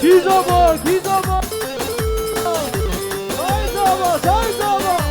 Kizama, Kizama. Ay zama, ay zama.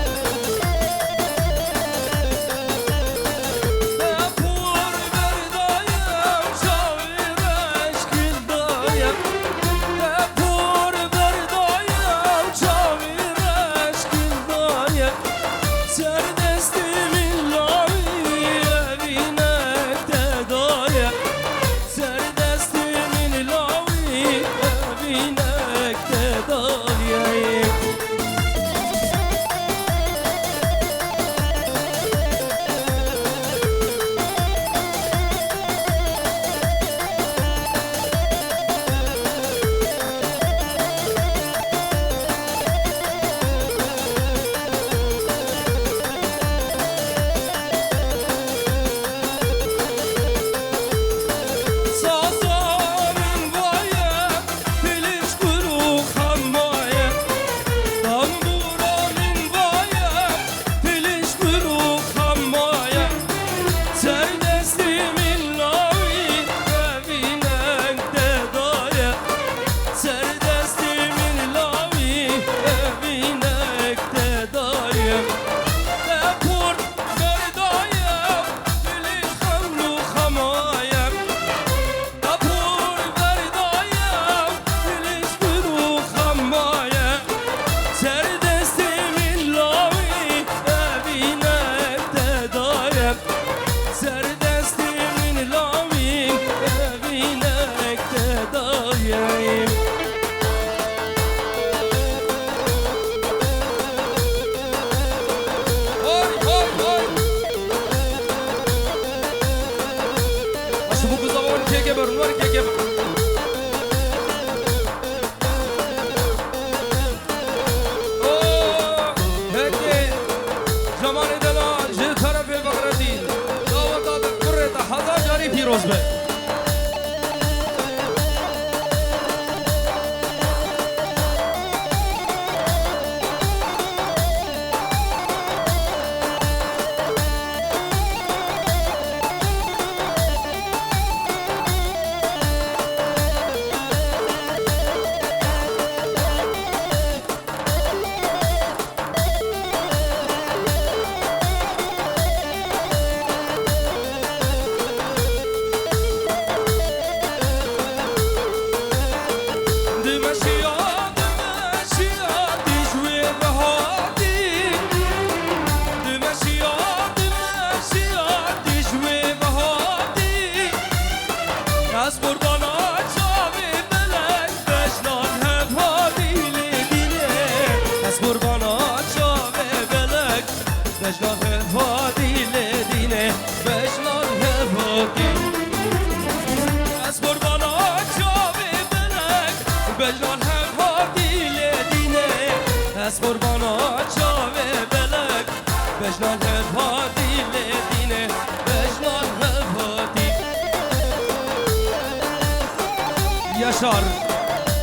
یاشار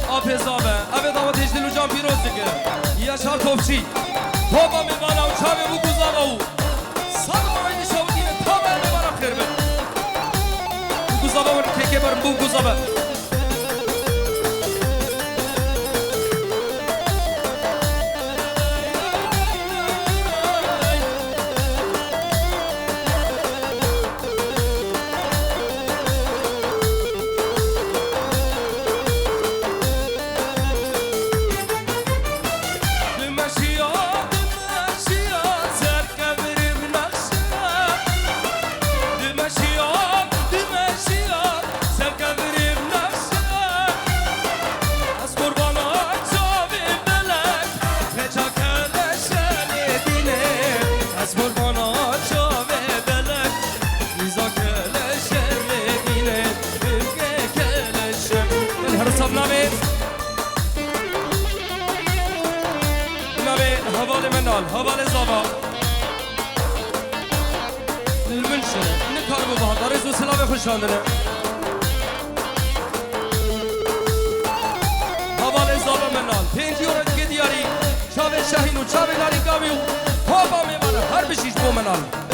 آپزابه اوه دعوت هجدلو جان پیروز دیگه یاشار توفچی توبا میبانم چاوه بو گذابه او سال آینی شو دیگه تا من میبانم خیر بید بو گذابه و که برم بو گذابه حوالي زابا المنشنة نكاربو بهار رزو سلامي خوشاندنه حوالي زابا منال 5 یورو دیگه دیاری چاوه شاهین و چاوه لاری گاوی و خوابا میمانه هر بشیش بو منال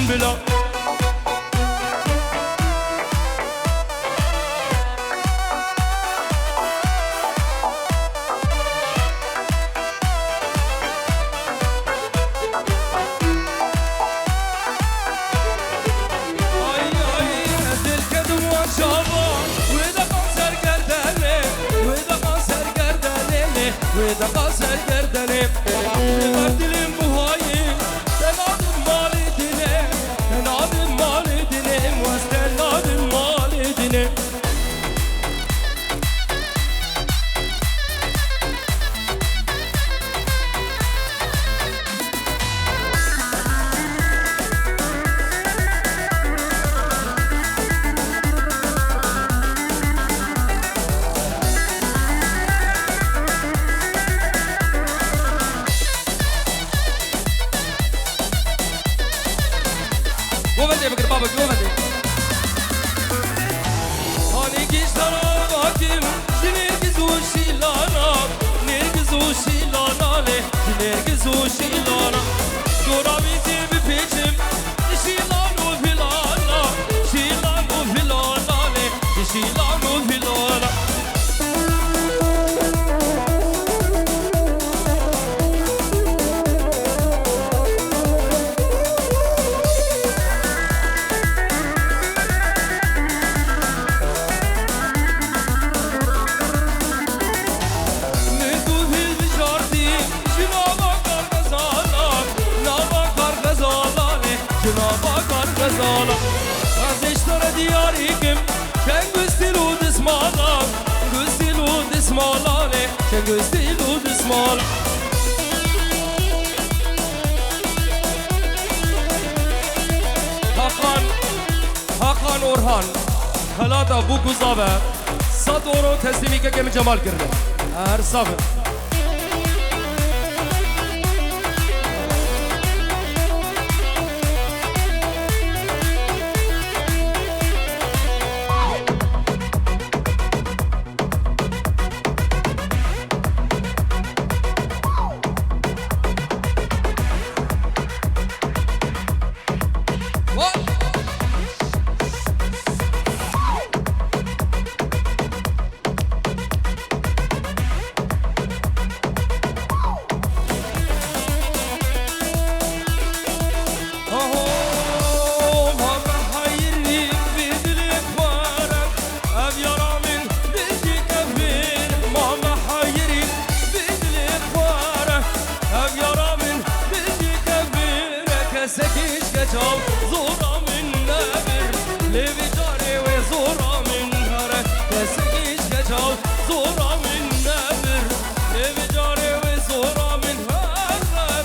بلا ودا قاسر گردنه بردلیم بوهایی تنادم مال دینه تنادم مال دینه مستنادم مال دینه گوونده بگر بابا گوونده هانی گیشتانا باکیم جنرگز و شیلانا نرگز و شیلانا له جنرگز و شیلانا دورا بیتی بپیچم شیلان و فیلانا شیلان و فیلانا له شیلان و فیلانا Zala, aziştara diyarikim, sen güzdilu dismala, güzdilu dismala ne, sen güzdilu dismala. Hakan Orhan, halata bu kuzave, sad oro teslimi ke kemi cemal kirdi. Her sabır. Sekiş geçal zora min nebir levi cari ve zora min hare sekiş geçal zora min nebir levi cari ve zora min hare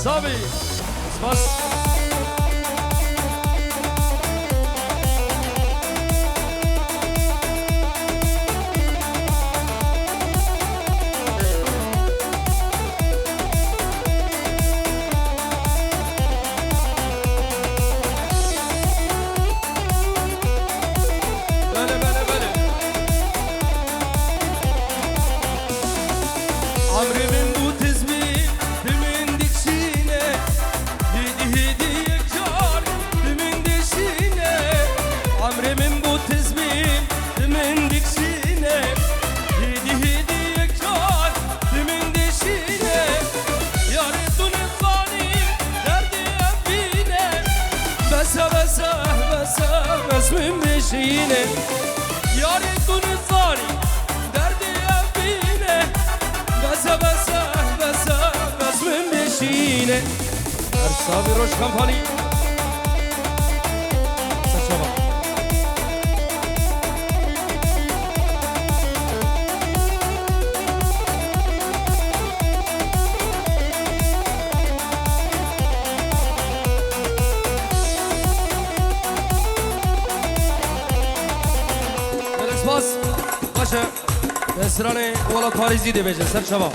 Sabi, spas. Amrimin bu tizmi, dimin dikşine, hidi hidi yekar, dimin dikşine. Amrimin bu tizmi, dimin dikşine, hidi hidi yekar, dimin dikşine. Yaretun zalim, derdi evine, bese bese bese besmin beşiğine. Yaretun zalim, derdi evine, bese bese bese besmin beşiğine. Ersavi Roş Kampani Saçama Alex Bas Başa Esrane Ola Parizi de becer Saçama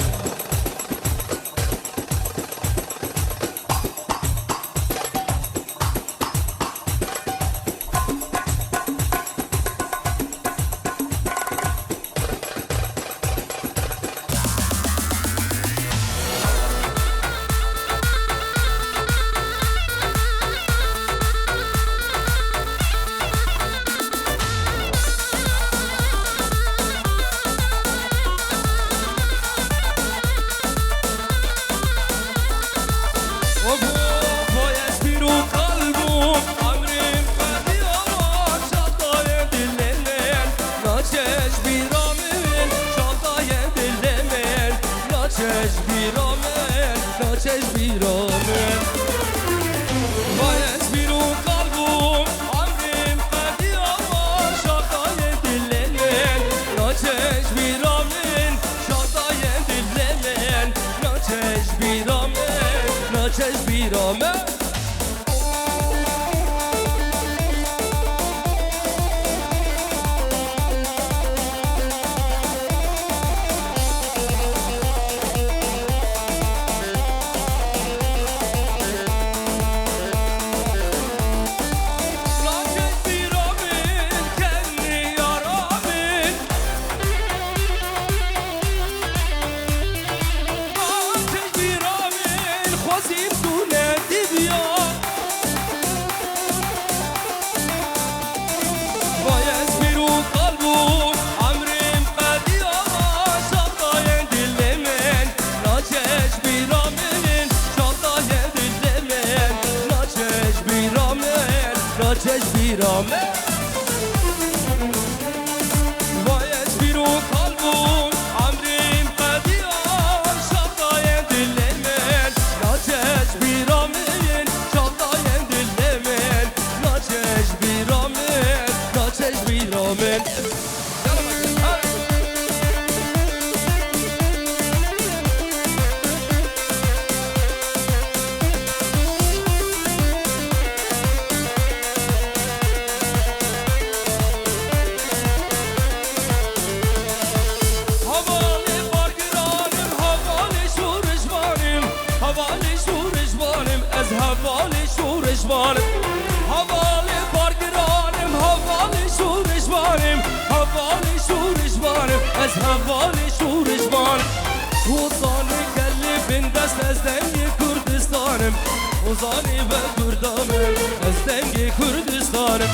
Ozani ve Kürdanım Ez dengi Kürdistanım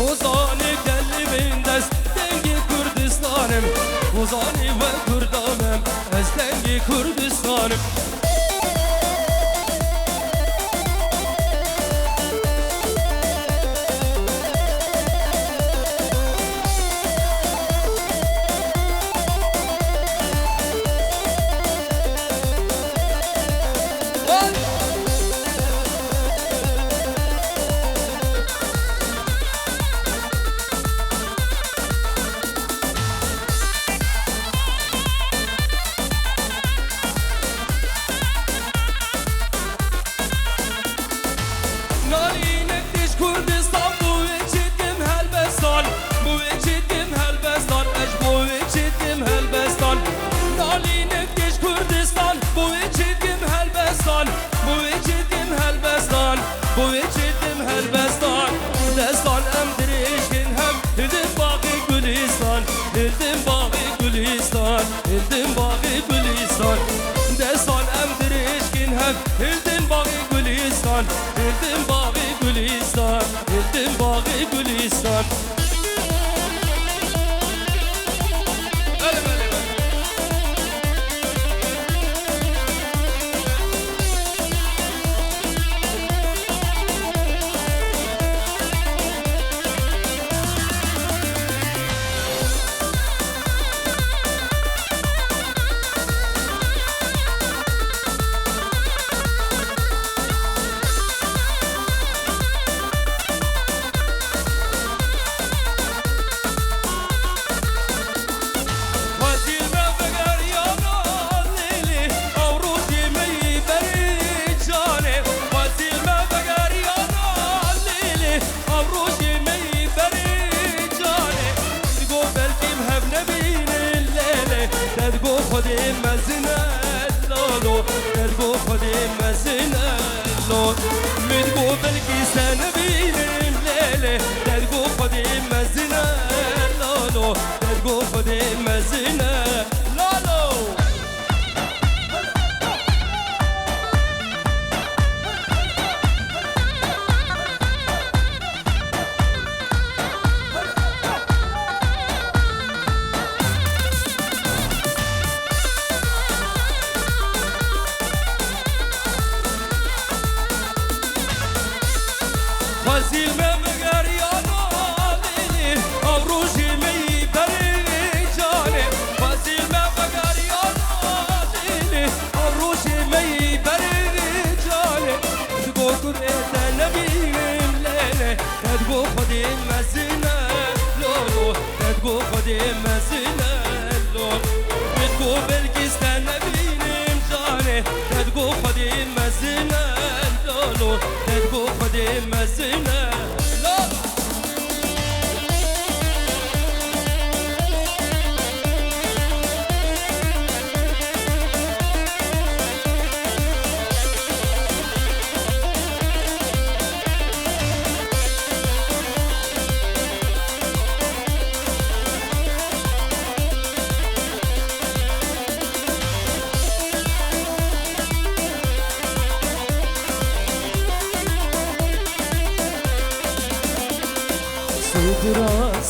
Ozani kellimin dest dengi Kürdistanım بزانی و کردانم از دنگ کردستانم Hildim bağı Gülistan, hildim bağı Gülistan. Destan emdir eşkin hem hildim bağı Gülistan, hildim bağı Gülistan, hildim bağı Gülistan. خودی مزنه لالو درگو خودی مزنه لالو میدگو بلکی سن بینیم لیله درگو خودی مزنه لالو درگو خودی مزنه لالو Fazil me megar yana dili avruji me bari jane Fazil me megar yana dili avruji me bari jane Tgo kurete nebiyim lele Tgo khodi mazina lolo Tgo khodi mazina lolo Tgo belkistan nebiyim jane Tgo khodi mazina lolo Tgo khodi mazina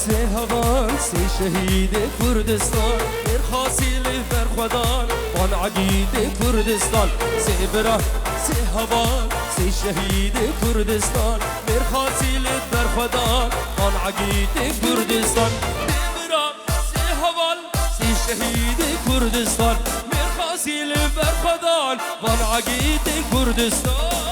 Se havan se şehid Kurdistan bir hasil berxudan van aqid Kurdistan se bira se havan se şehid Kurdistan bir hasil berxudan van aqid Kurdistan se bira se havan se şehid Kurdistan bir hasil berxudan van aqid Kurdistan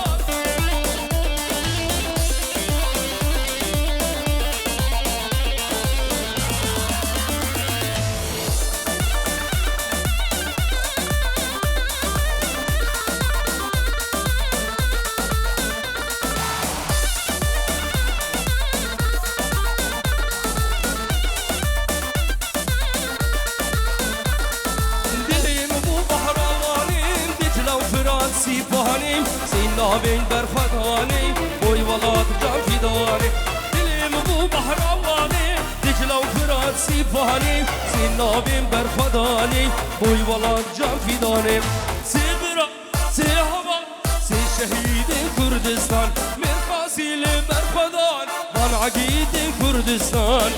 سیفانیم سینابین برخدانیم بوی ولاد جان فیدانیم دلیم بو بحرانیم دجلا و فرات سیفانیم سینابین برخدانیم بوی ولاد جان فیدانیم سی برا سی هوا سی شهید کردستان مرخاصیل برخدان من عقید کردستان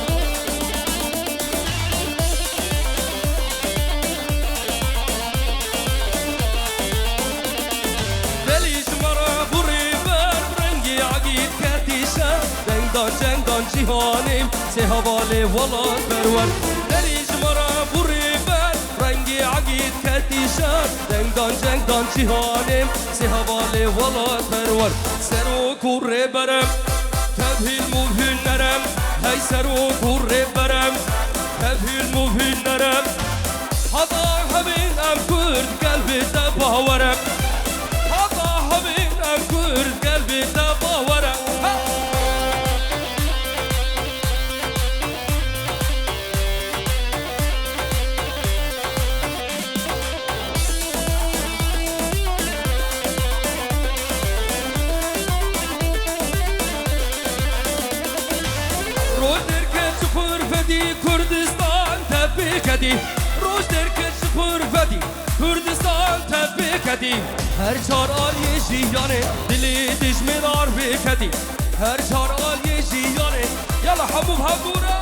جندان جهانیم سه حواله ولاد برور دریج مرا بوری بر رنگی عقید کتیشان جندان جهانیم سه حواله ولاد برور سر و کوره برم تبهیل موهین نرم هی سر و کوره برم تبهیل موهین نرم حدا همین ام کرد قلبی باورم حدا همین ام کرد قلبی باورم کردستان تبریک دی روز در کش پروردی کردستان تبریک دی هر چار آلی جیانه دلی دشمنار بکدی هر چار آلی جیانه یلا حبوب حبورا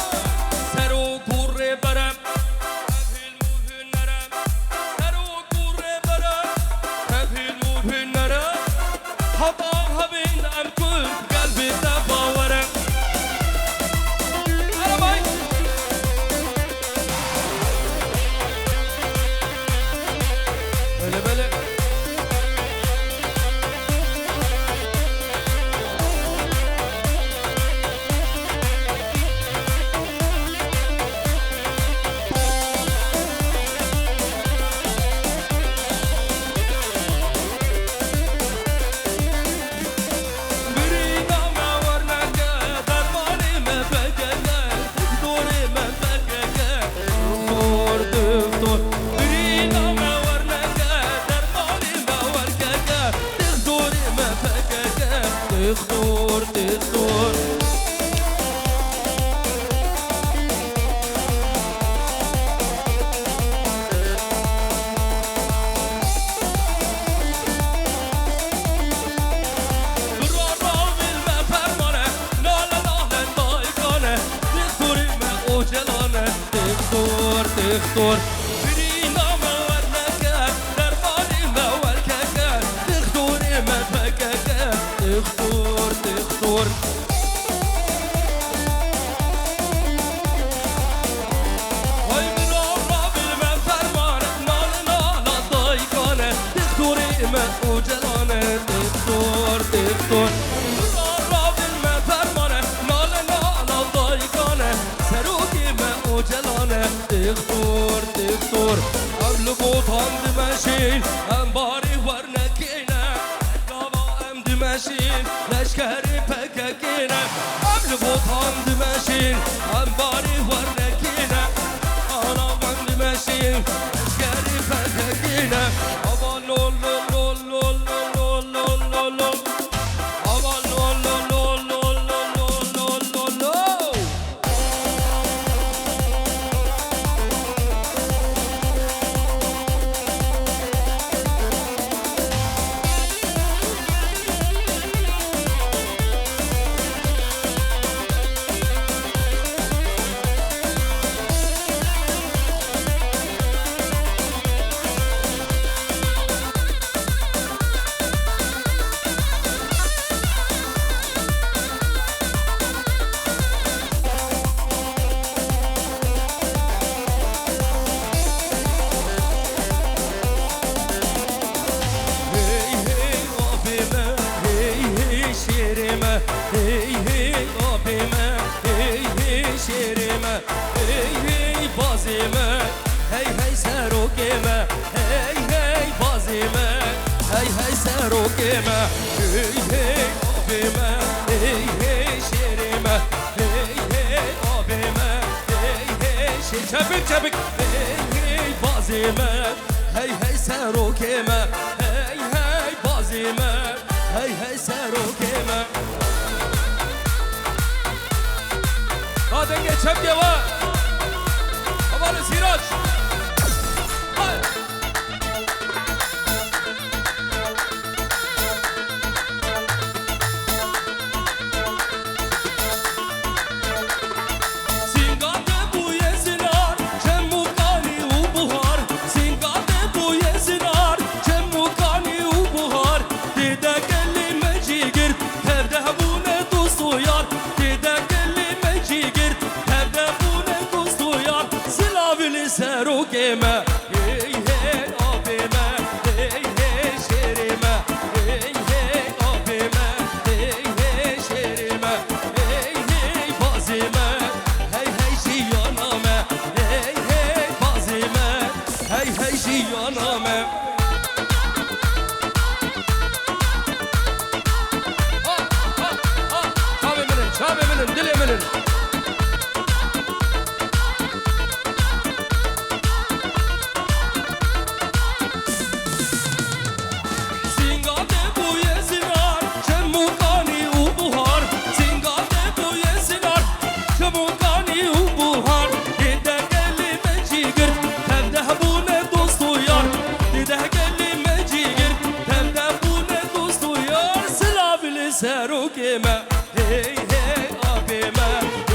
سر و کوره برم تبهیل موهین نرم سر و کوره برم تبهیل موهین نرم حدا همین ام کرد قلبی باورم تختور برينا ما ورناك درباني ما وركاك تختوري ما تفكاك تختور هاي من أقرب المنفرمان نالنا ضايقانا تختوري ما أوجلانا تختور أقرب المنفرمان نالنا ضايقانا سروكي ما أوجلانا تختور قبل بوطان دمشين انباري ورنكينا قابا ام دمشين لشكري بكاكينا قبل بوطان دمشين انباري ورنكينا انا من دمشين لشكري بكاكينا ابا لول لول لول لول لول لول لول ابا لول لول لول لول لول لول لول سروكيما هي هي أبيما هي هي شيريما هي هي أبيما هي هي شبك هي هي بازيما هي هي سروكيما هي هي بازيما هي هي سروكيما هذا geçep yava havalı siraç Dede لسروكما هي هي أبيما هي هي شريما هي هي أبيما هي هي شريما هي هي بازيما هي هي شياناما هي هي بازيما هي هي شياناما شابي منن دلي منن سروكما هي هي أبيما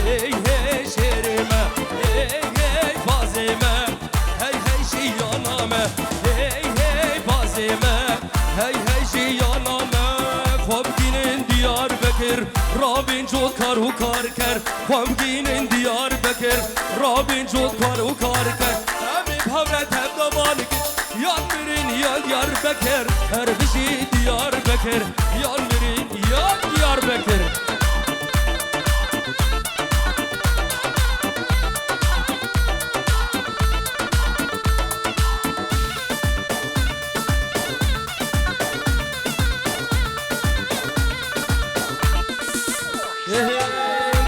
هي هي شريما هي هي فازيما هي هي شياناما هي هي فازيما هي هي شياناما خوابگینن دیار بکر رابین جود کار و کار کر خوابگینن دیار بکر رابین جود کار و کار کر همی پاورت هم دوانه یاد میرین یاد یار بکر هر بشی دیار بکر یاد میرین یاد یار بکر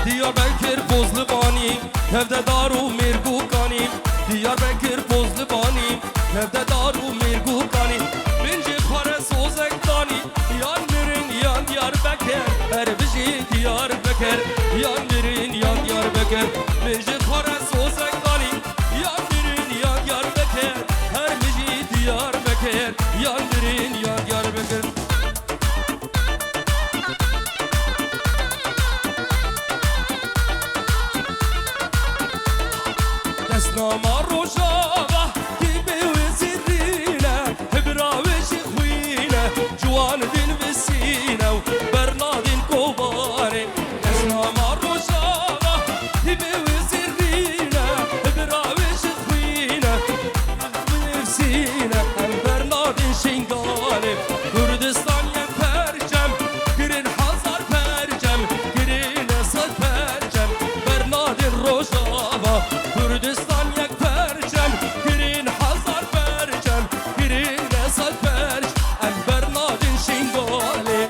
دیار بکر بزل بانی هفته دارو میرگو کانی دیار بکر بزل بانی هفته دارو میرگو کانی منجی خاره سوزک دانی یان میرین یان دیار بکر هر بجی دیار بکر یان میرین یان دیار بکر منجی خاره سوزک دانی یان میرین یان دیار بکر هر بجی دیار بکر یان میرین یان دیار بکر دستنامه روشاوه کی به وزیرینه هبراوش خوینه جوان دین وسینه و برنادین کوبانه دستنامه روشاوه کی به وزیرینه هبراوش خوینه وسینه هم برنادین شنگانه کردستان یک پرچم گرین هزار پرچم گرین صد پرچم برنادین روشاوه کردستان یک پرچم گرین هزار پرچم گرین صد پرچم ام برنادین شنگاله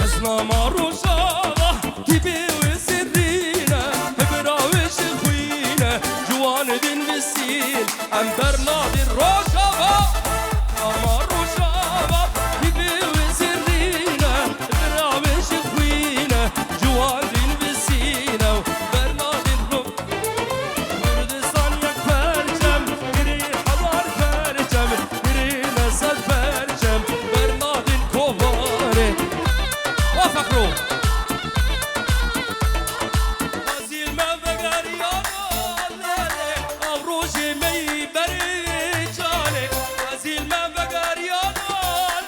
اسنامه روشاوه کی به وزیرینه هبراوش خوینه جوان دین وسیل ام برنادین روشاوه اسنامه روشاوه کی به وزیرینه هبراوش خوینه جوان دین وسیله و برنادین رو کردستان یک پرچم گرین هزار پرچم گرین صد پرچم برنادین کوباره وافقرو وزیل من وگریانا لاله آوروژی می بری جانه وزیل من وگریانا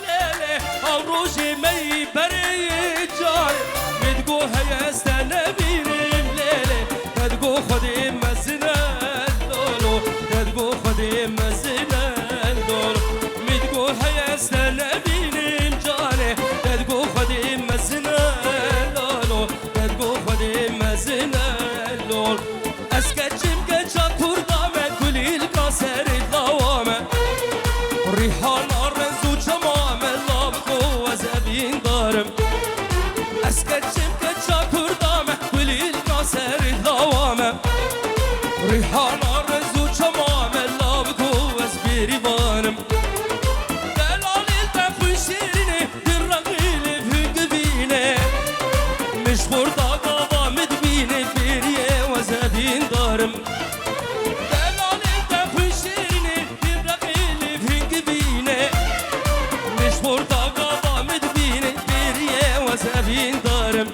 لاله آوروژی می بری جانه میدگو هیست نبینیم لیله کدگو خودی مزنه دولو کدگو خودی مزنه دولو میدگو هیست نبینیم جانه کدگو خودی مزنه دولو کدگو خودی مزنه دول اسکچیم گچا کردامه کلیل کاسر دوامه ریحان آرزو چمامه لابکو و زبین دارم اسکچیم گچا کردامه کلیل کاسر دوامه ریحان آرزو چمامه لابکو و زبیری بانم دلالیل تفوی شیرینه در رقیلی فنگ بینه مشغور داغا مدبینه بیریه و زبین دارم دلالیل تفوی شیرینه در رقیلی فنگ بینه مشغور داغا مدبینه بیریه و زبین دارم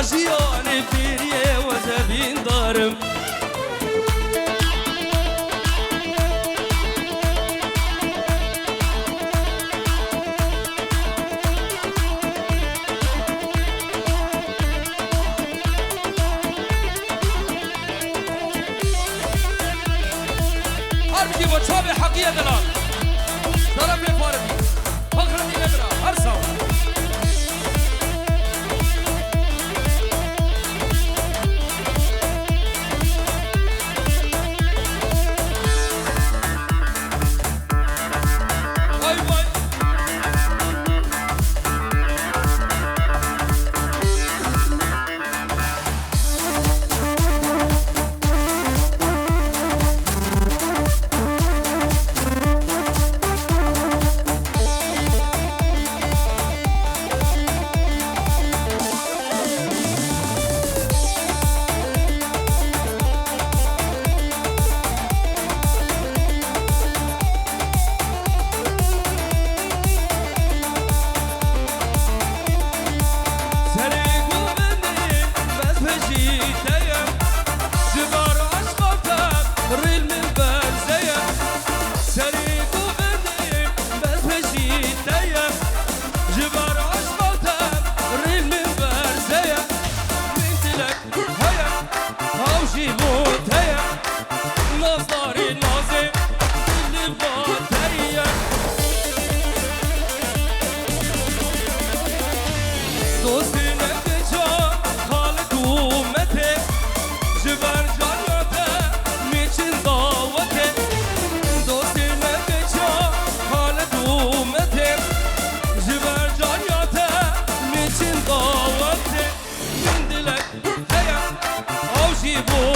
جیان پیریه و زبین دارم هرچی با چاب حقیه دلال طرف فارمی فخرتی نبرا هر سال وای وای Boy